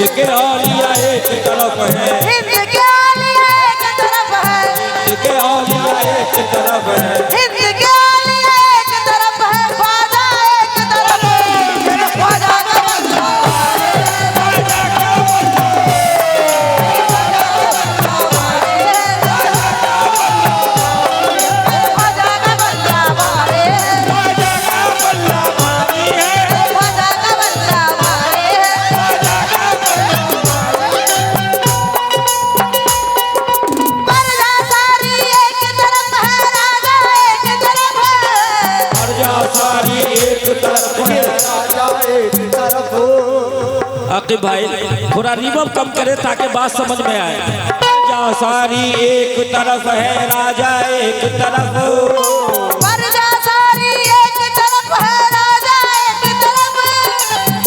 हिंद के औलिया एक तरफ है, हिंद के औलिया एक तरफ है, हिंद के औलिया एक तरफ है, हिंद के औलिया एक तरफ है, ख्वाजा एक तरफ है, मेरे ख्वाजा का बंदा आकिब भाई थोड़ा रिवर्ब कम करे ताकि बात समझ में आए। प्रजा सारी एक तरफ है, राजा एक तरफ, प्रजा सारी एक तरफ है, राजा एक तरफ,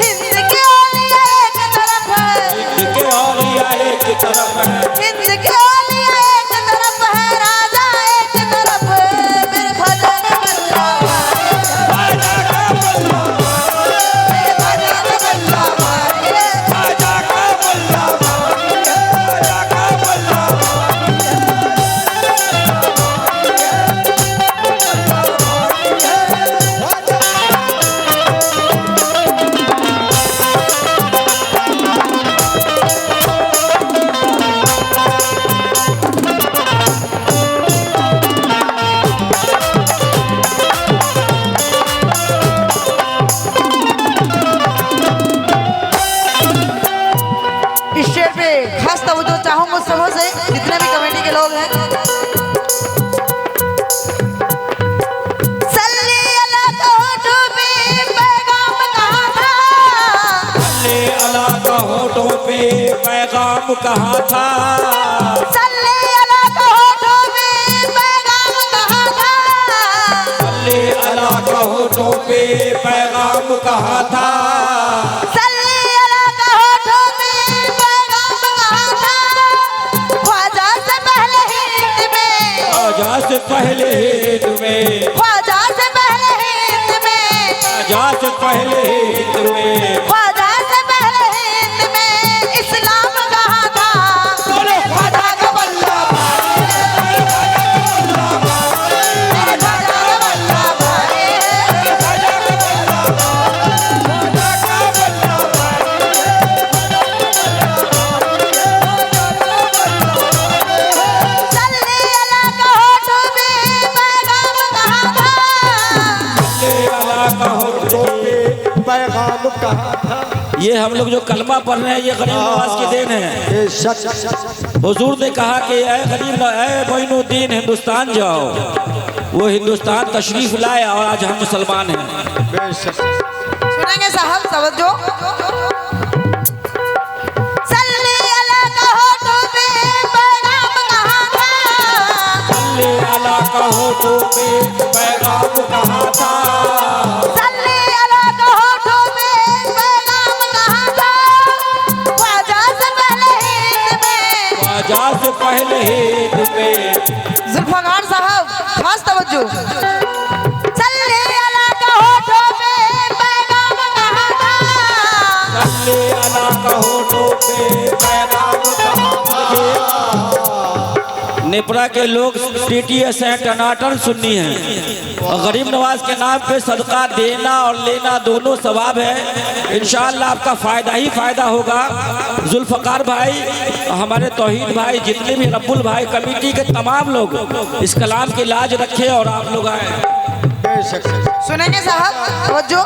हिंद के औलिया एक तरफ है, हिंद के औलिया एक तरफ है, हिंद के औलिया एक तरफ है, राजा एक तरफ, मेरे ख्वाजा का बंदा इस शेर पे खास तवज्जो चाहूंगा सबों से, जितने भी कमेटी के लोग हैं। सल्ली अला का होठों पे पैगाम कहा था, सल्ले अला का होठों पे पैगाम कहा था, सल्ली अला का होठों पे पैगाम कहा था, सल्ले अला का होठों पे पैगाम कहा था, सल्ली अला का होठों पे पैगाम कहा था, ख्वाजा से पहले हिंद में, ख्वाजा से पहले हिंद में, ख्वाजा से पहले हिंद में, ख्वाजा से पहले हिंद में, ख्वाजा से पहले हिंद में इस्लाम कहा था, बोले ख्वाजा का बल्ला मेरे ख्वाजा का बल्ला भाई, सल्ली अला का होठों पे पैगाम कहा था, सल्ले अला का होठों पे पैगाम कहा था। ये हम लोग जो कलमा पढ़ रहे हैं ये गरीब नवाज की देन है। हुजूर ने कहा कि ऐ गरीब ऐ मोइनुद्दीन हिंदुस्तान जाओ, वो हिंदुस्तान तशरीफ लाए और आज हम मुसलमान हैं। सुनेंगे साहब तवज्जो। सल्ली अला का होठों पे पैगाम कहा था, सल्ले अला का होठों पे पैगाम कहा था, सल्ली अला का होठों पे पैगाम कहा था, ख्वाजा से पहले हिंद में, ख्वाजा से पहले हिंद में, जुल्फकार साहब खास तवज्जो। सल्ली अला का होठों पे पैगाम कहा था, सल्ले अला का होठों पे पैगाम कहा था। नेपरा के लोग TTS हैं, टनाटन सुन्नी हैं और गरीब नवाज के नाम पे सदका देना और लेना दोनों सवाब है। इंशाअल्लाह आपका फ़ायदा ही फ़ायदा होगा। जुल्फकार भाई, हमारे तौहीद भाई, जितने भी रब्बुल भाई, कमेटी के तमाम लोग इस कलाम की लाज रखे और आप लोग आए। सुनेंगे साहब तवज्जो।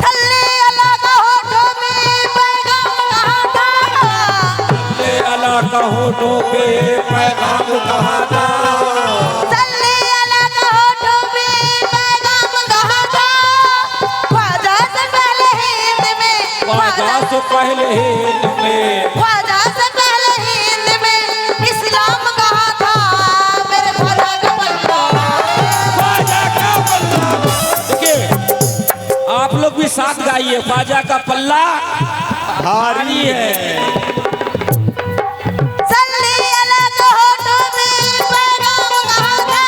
सल्ली अला का होठों पे पैगाम कहा था, सल्ले अला का होठों पे पैगाम कहा था, सल्ली अला का होठों पे पैगाम कहा था, ख्वाजा से पहले हिंद में, ख्वाजा से पहले हिंद में, ख्वाजा से पहले हिंद में इस्लाम कहा था, मेरे ख्वाजा का बंदा ख्वाजा का पल्ला। देखिए आप लोग भी साथ गाइए, ख्वाजा का पल्ला भारी है। सल्ली अला का होठों पे पैगाम कहा था,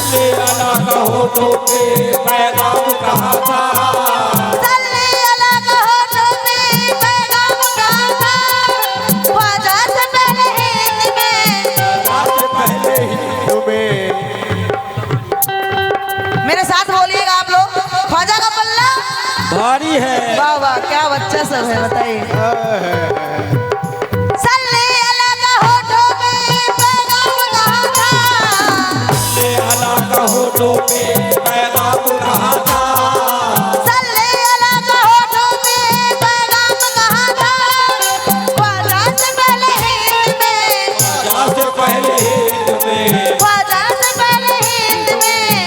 सल्ले अला का होठों पे पैगाम कहा था, सल्ली अला का होठों पे भारी है। वाह वाह, क्या बच्चा सब है, बताइए। सल्ले अला का होठों में पैगाम कहा था, सल्ले अला का होठों में पैगाम कहा था, सल्ले अला का होठों में पैगाम कहा था, ख्वाजा से पहले हिंद में, ख्वाजा से पहले हिंद में, ख्वाजा से पहले हिंद में,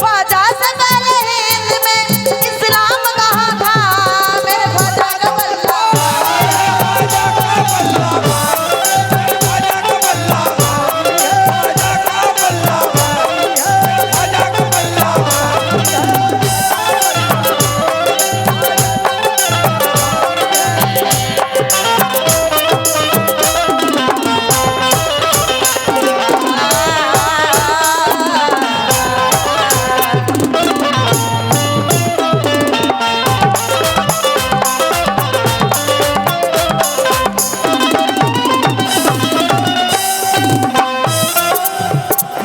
ख्वाजा से पहले हिंद में इस्लाम कहा था। मेरे ख्वाजा का बल्ला, ख्वाजा का बल्ला, ख्वाजा का बल्ला, ख्वाजा का बल्ला, ख्वाजा का बल्ला।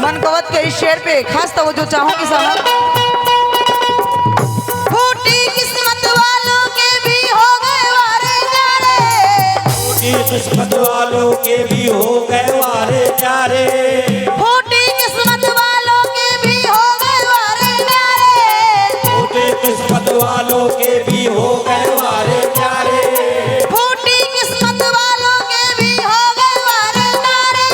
मनकवत के इस शेर पे खास तवज्जो चाहूंगी साहब। फूटी किस्मत वालों के भी हो गए वारे न्यारे, फूटी किस्मत वालों के भी हो गए वारे न्यारे, फूटी किस्मत वालों के भी हो गए वारे न्यारे, फूटी किस्मत वालों के भी हो गए वारे न्यारे, फूटी किस्मत वालों के भी हो गए वारे न्यारे।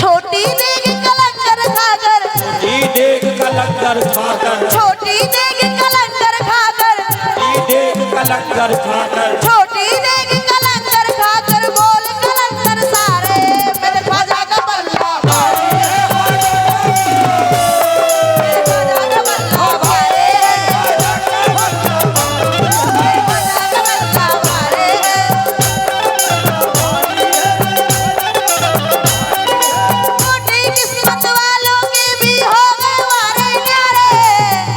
छोटी देग कलंदर खाकर, छोटी देख का लंगर खाकर, छोटी देग कलंदर खाकर, देख का लंगर खाकर, छोटी देग कलंदर खाकर बोल कलंदर सारे। मेरे ख्वाजा का बल्ला भारे, मेरे ख्वाजा का बल्ला भारे, मेरे ख्वाजा का बल्ला भारे। छोटी किस्मत वालों के भी हो गए वारे न्यारे,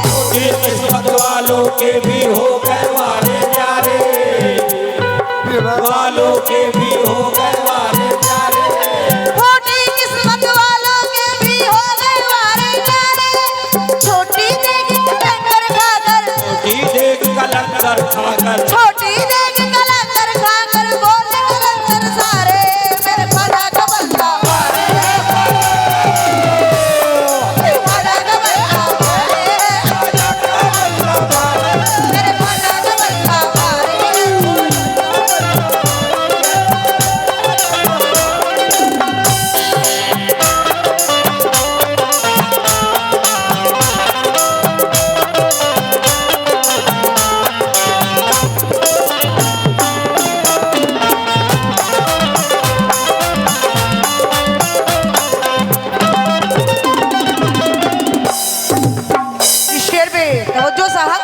छोटी किस्मत वालों के भी हो गए वारे न्यारे, वालों के भी हो गए वारे न्यारे, छोटी किस्मत वालों के भी हो गए वारे न्यारे। छोटी देग कलंदर खाकर, छोटी देख का लंगर खाकर, छोटी देग कलंदर खाकर बोल कलंदर सारे। मेरे ख्वाजा का बल्ला भारे, मेरे ख्वाजा का बल्ला भारे, मेरे ख्वाजा का बल्ला भारे। इस शेर पे तवज्जो साहब।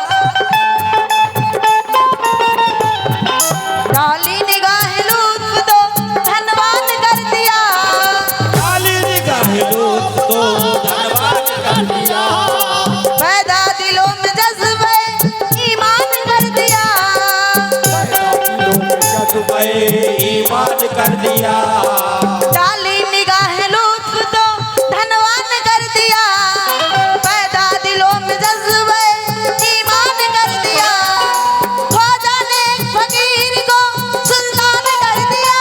डाली निगाह लुत्फ तो धनवान कर दिया, काली निगाह लुत्फ तो धनवान कर दिया, पैदा दिलों में जज्बे ईमान कर दिया, जज्बे ईमान कर दिया, डाली निगाह लुत्फ तो धनवान कर दिया, पैदा दिलों में जज्बे ईमान कर दिया। ख्वाजा ने फकीर को सुल्तान कर दिया,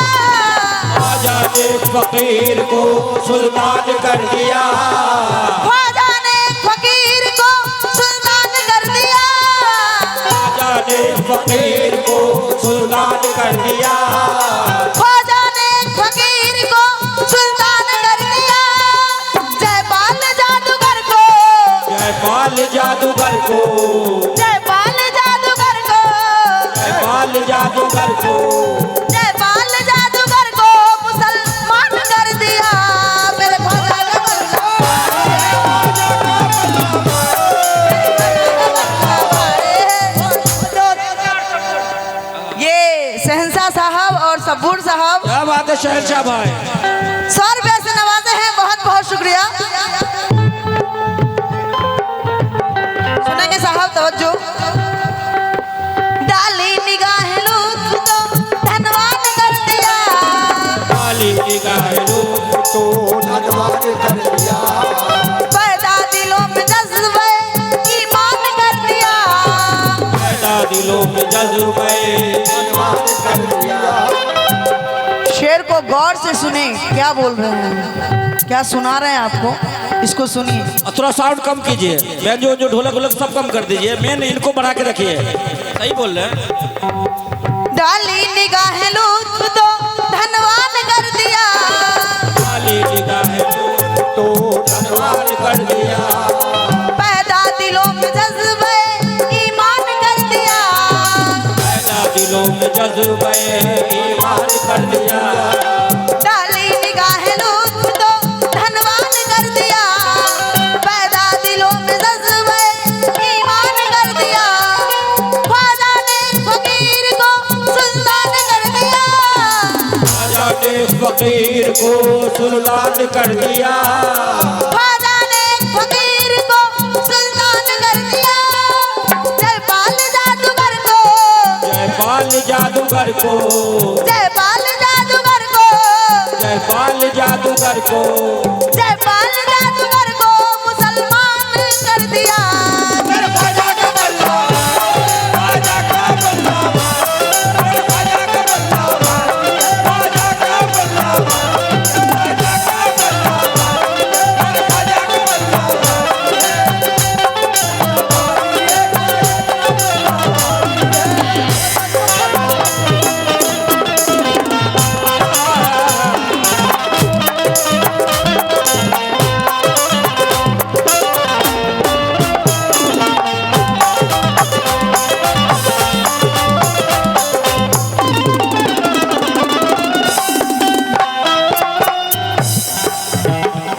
ख्वाजा ने फकीर को सुल्तान कर दिया, ख्वाजा ने फकीर को सुल्तान कर दिया, ख्वाजा ने फकीर को सुल्तान कर दिया, ख्वाजा ने फकीर को सुल्तान कर दिया। जयपाल जादूगर को, जयपाल जादूगर को, जयपाल जादूगर को, जयपाल जादूगर को, जयपाल जादूगर को मुसलमान कर दिया। मेरे ख्वाजा का बल्ला ये शहंशाह साहब और सबूर साहब क्या बात है शहंशाह भाई। 100 रुपये से नवाजे हैं, बहुत बहुत शुक्रिया। सुनेंगे साहब, तवज्जो। डाली निगाह लुत्फ तो धनवान कर दिया, काली निगाह लुत्फ तो धनवान कर दिया, पैदा दिलों में जज्बे ईमान कर दिलों में जज्बे ईमान कर दिया। शेर को गौर से सुने, क्या बोल रहे हैं, क्या सुना रहे हैं आपको, इसको सुनिए। थोड़ा साउंड कम कीजिए, मैं जो ढोलक वोलक सब कम कर दीजिए, मेन इनको बढ़ा के रखिए। सही बोल रहे हैं। डाली निगाह लुत्फ तो धनवान कर दिया, डाली निगाह तो धनवान कर दिया। पैदा दिलों में जज्बे ईमान कर दिया, पैदा दिलों में जज्बे ईमान कर दिया। डाली निगाह लुत्फ तो धनवान कर दिया, पैदा दिलों में जज्बे ईमान कर दिया। ख्वाजा ने फकीर को सुल्तान कर दिया, ख्वाजा ने फकीर को सुल्तान कर दिया। ख्वाजा ने फकीर को सुल्तान कर दिया। जयपाल जादूगर को, जयपाल जादूगर को, जयपाल जादूगर को, जयपाल जादूगर को, जयपाल जादूगर को मुसलमान कर दिया।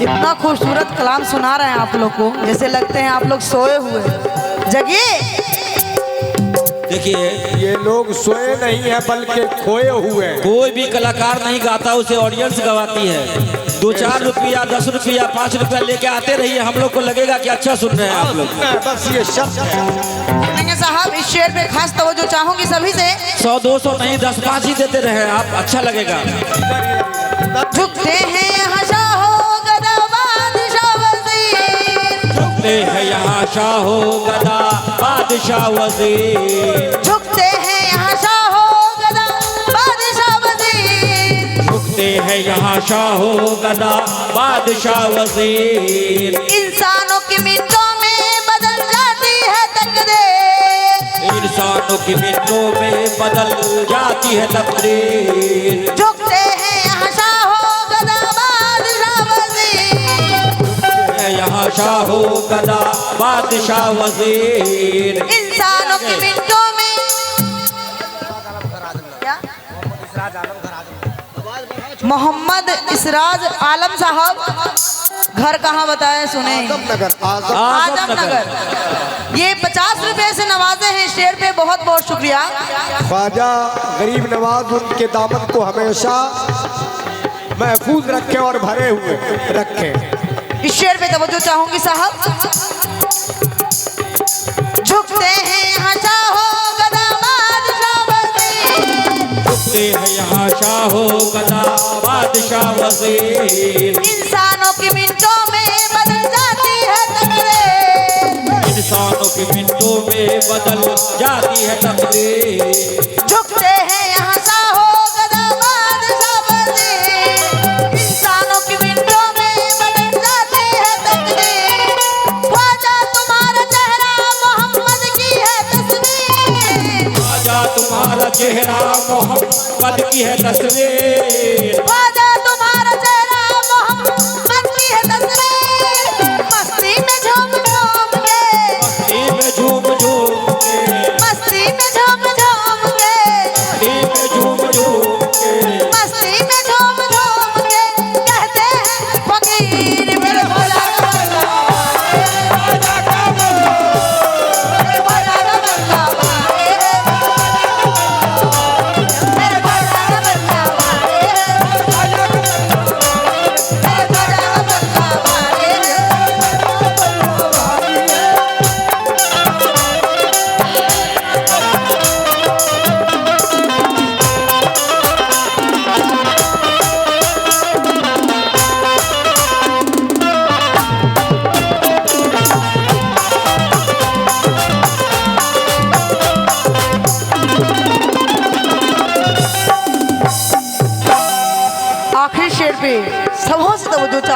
इतना खूबसूरत कलाम सुना रहे हैं आप लोग को, जैसे लगते हैं आप लोग सोए हुए। जगिए, देखिए ये लोग सोए नहीं है बल्कि खोए हुए हैं। कोई भी कलाकार नहीं गाता, उसे ऑडियंस गवाती है। 2-4 रुपया 10 रुपया 5 रुपया लेके आते रहिए, हम लोग को लगेगा कि अच्छा सुन रहे हैं आप लोग। बस ये शब्द है। सुनेंगे साहब, इस शेर पे खास तवज्जो चाहूंगी सभी से। 100-200 नहीं 10-5 ही देते रहे आप, अच्छा लगेगा। झुकते हैं यहाँ शाहो गदा बादशाह वजीर, झुकते हैं यहाँ शाहो गदा बादशाह वजीर, झुकते हैं यहाँ शाहो गदा बादशाह वजीर। झुकते हैं यहाँ शाहो गदा बादशाह वजीर। इंसानों की मिनटों में बदल जाती है तकदीर, इंसानों की मिनटों में बदल जाती है तकदीर। झुकते हैं यहाँ शाहो गदा बादशाह वजीर, यहाँ शाहो गदा बादशाह वजीर। इंसानों की मिनटों में क्या? मोहम्मद इसराज आलम साहब, घर कहाँ बताए सुने? आजमनगर, आजमनगर। ये 50 रुपए से नवाजे हैं शेर पे, बहुत बहुत शुक्रिया। ख्वाजा गरीब नवाज उनके दामन को हमेशा महफूज रखे और भरे हुए रखे। इस शेर पे तवज्जो चाहूंगी साहब। झुकते हैं यहाँ शाहो गदा बादशाह वजीर, झुकते हैं यहाँ शाहो गदा बादशाह वजीर। इंसानों की मिनटों में बदल जाती है तकदीर, इंसानों की मिनटों में बदल जाती है तकदीर। झुकते हैं यहाँ शाहो गदा बादशाह वजीर, इंसानों की मिनटों में बदल जाती है तकदीर। ख्वाजा तुम्हारा चेहरा मोहम्मद की है तस्वीर, ख्वाजा तुम्हारा चेहरा मोहम्मद की है तस्वीर, ख्वाजा तुम्हारा चेहरा मोहम्मद की है तस्वीर। मस्ती में झूम झूम के, मस्ती में झूम झूम के, मस्ती में झूम झूम के, मस्ती में झूम झूम के, मस्ती में झूम झूम के कहते हैं फकीर मेरे भोला का बल्ला, मेरे भोला का बल्ला भाई, मेरे भोला का बल्ला भाई।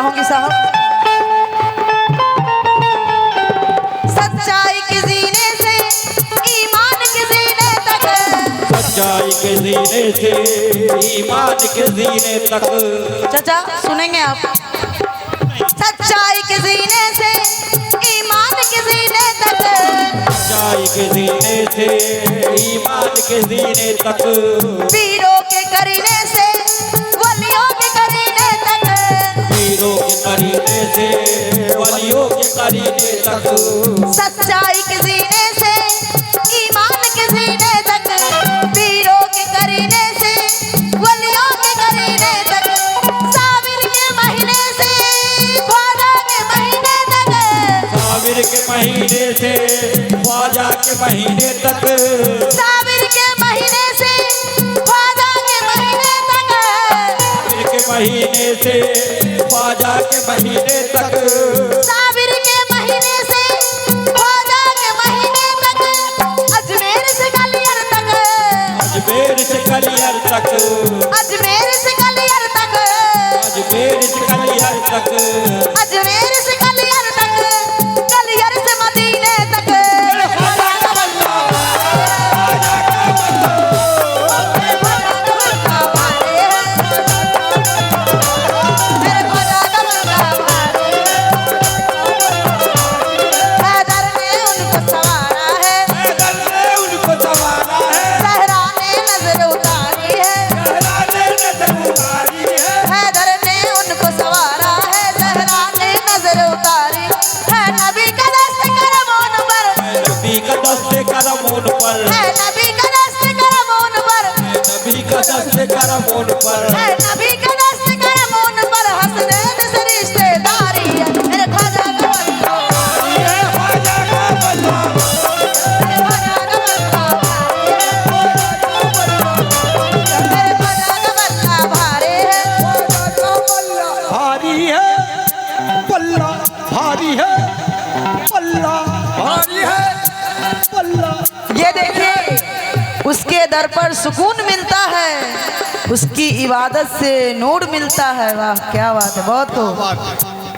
चाहूंगी साहब। सच्चाई के जीने से ईमान के जीने तक, सच्चाई के जीने से ईमान के जीने तक। चाचा सुनेंगे आप। सच्चाई के जीने से ईमान के जीने तक, सच्चाई के जीने से ईमान के जीने तक। वीरों के करीने से वलियों के करीने तक, वीरों के करीने से वलियों के करीने तक। सच्चाई के जीने से ईमान के जीने तक, वीरों के करीने से वलियों के करीने तक। साबिर के महीने से ख्वाजा के महीने तक, साबिर के महीने से ख्वाजा के महीने तक। साबिर के महीने से ख्वाजा के महीने तक, साबिर के महीने से ख्वाजा के महीने तक। साबिर के महीने से ख्वाजा के महीने तक। अजमेर से कलियर तक, अजमेर से कलियर तक। अजमेर से कलियर तक, अजमेर से कलियर तक। अजमेर से कलियर तक, कलियर से मदीने तक। हैदर ने उनको सवारा है, हैदर ने उनको संवारा है, सहरा ने नजर उतारी है। सहरा ने नजर उतारी है। हैदर ने उनको सवारा है, सहरा ने नजर उतारी है। नबी का दस्त करम उन पर, नबी का दस्ते करम उन पर। है नबी का दस्त करम उन पर, नबी का दस्ते करम उन पर। है नबी का दस्त करम उन पर। हसनैन से रिश्तेदारी है, मेरे ख्वाजा का बंदा, ये ख्वाजा का बंदा। मेरे ख्वाजा का बंदा भारी है, मेरे ख्वाजा का बंदा भारी है। भारी है, पल्ला भारी है, पल्ला भारी है, पल्ला। ये देखिए, उसके दर पर सुकून मिलता है, उसकी इबादत से नूर मिलता है। वाह क्या बात है, बहुत हो।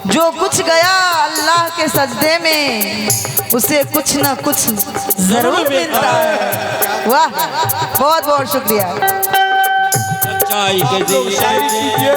जो कुछ गया अल्लाह के सजदे में, उसे कुछ ना कुछ जरूर मिलता है। वाह बहुत बहुत शुक्रिया। सच्चाई के जीने से कीजिए।